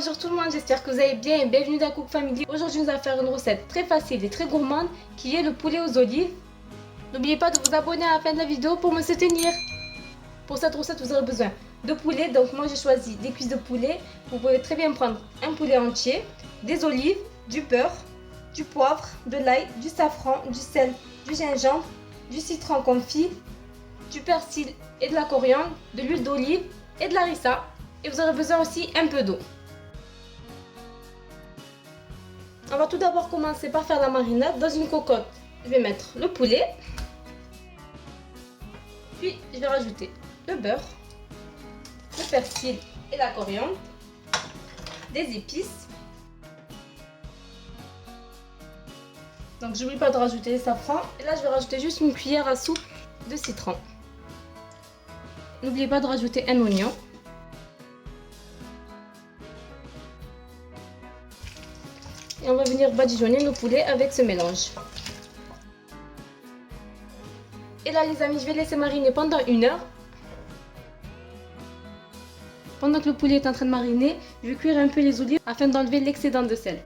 Bonjour tout le monde, j'espère que vous allez bien et bienvenue dans Cook Family. Aujourd'hui nous allons faire une recette très facile et très gourmande qui est le poulet aux olives. N'oubliez pas de vous abonner à la fin de la vidéo pour me soutenir. Pour cette recette vous aurez besoin de poulet, donc moi j'ai choisi des cuisses de poulet. Vous pouvez très bien prendre un poulet entier, des olives, du beurre, du poivre, de l'ail, du safran, du sel, du gingembre, du citron confit, du persil et de la coriandre, de l'huile d'olive et de la harissa. Et vous aurez besoin aussi un peu d'eau. On va tout d'abord commencer par faire la marinade. Dans une cocotte, je vais mettre le poulet. Puis je vais rajouter le beurre, le persil et la coriandre, des épices. Donc je n'oublie pas de rajouter le safran. Et là je vais rajouter juste une cuillère à soupe de citron. N'oubliez pas de rajouter un oignon. Et on va venir badigeonner nos poulets avec ce mélange. Et là les amis, je vais laisser mariner pendant 1 heure. Pendant que le poulet est en train de mariner, je vais cuire un peu les olives afin d'enlever l'excédent de sel.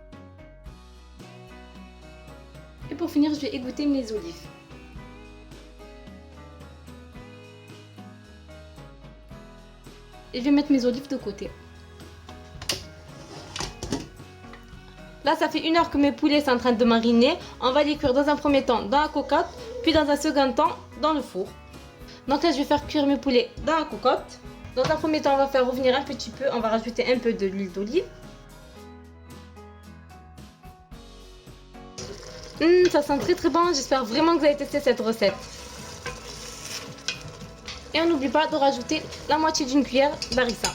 Et pour finir, je vais égoutter mes olives. Et je vais mettre mes olives de côté. Là, ça fait 1 heure que mes poulets sont en train de mariner. On va les cuire dans un premier temps dans la cocotte, puis dans un second temps dans le four. Donc là, je vais faire cuire mes poulets dans la cocotte. Dans un premier temps, on va faire revenir un petit peu. On va rajouter un peu de l'huile d'olive. Ça sent très très bon. J'espère vraiment que vous allez tester cette recette. Et on n'oublie pas de rajouter la moitié d'une cuillère d'harissa.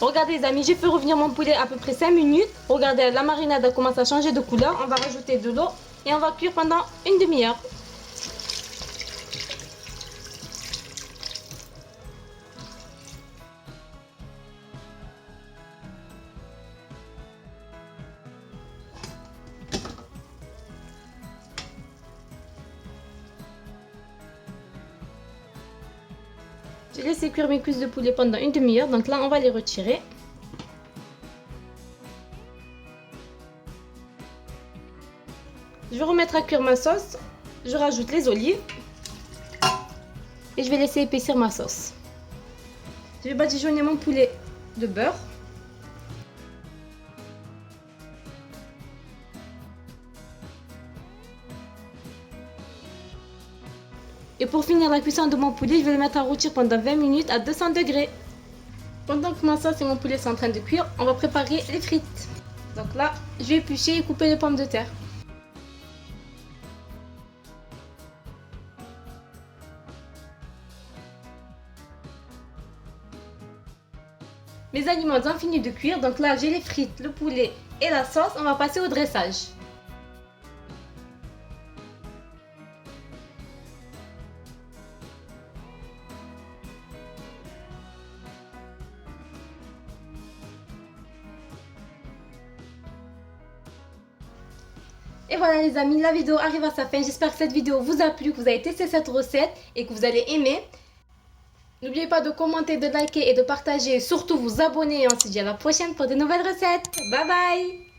Regardez les amis, j'ai fait revenir mon poulet à peu près 5 minutes. Regardez, la marinade a commencé à changer de couleur. On va rajouter de l'eau et on va cuire pendant une demi-heure. J'ai laissé cuire mes cuisses de poulet pendant une demi-heure, donc là on va les retirer. Je vais remettre à cuire ma sauce, je rajoute les olives et je vais laisser épaissir ma sauce. Je vais badigeonner mon poulet de beurre. Et pour finir la cuisson de mon poulet, je vais le mettre à rôtir pendant 20 minutes à 200 degrés. Pendant que ma sauce et mon poulet sont en train de cuire, on va préparer les frites. Donc là, je vais éplucher et couper les pommes de terre. Mes aliments ont fini de cuire, donc là j'ai les frites, le poulet et la sauce. On va passer au dressage. Et voilà les amis, la vidéo arrive à sa fin. J'espère que cette vidéo vous a plu, que vous avez testé cette recette et que vous allez aimer. N'oubliez pas de commenter, de liker et de partager. Et surtout vous abonner. Et on se dit à la prochaine pour de nouvelles recettes. Bye bye!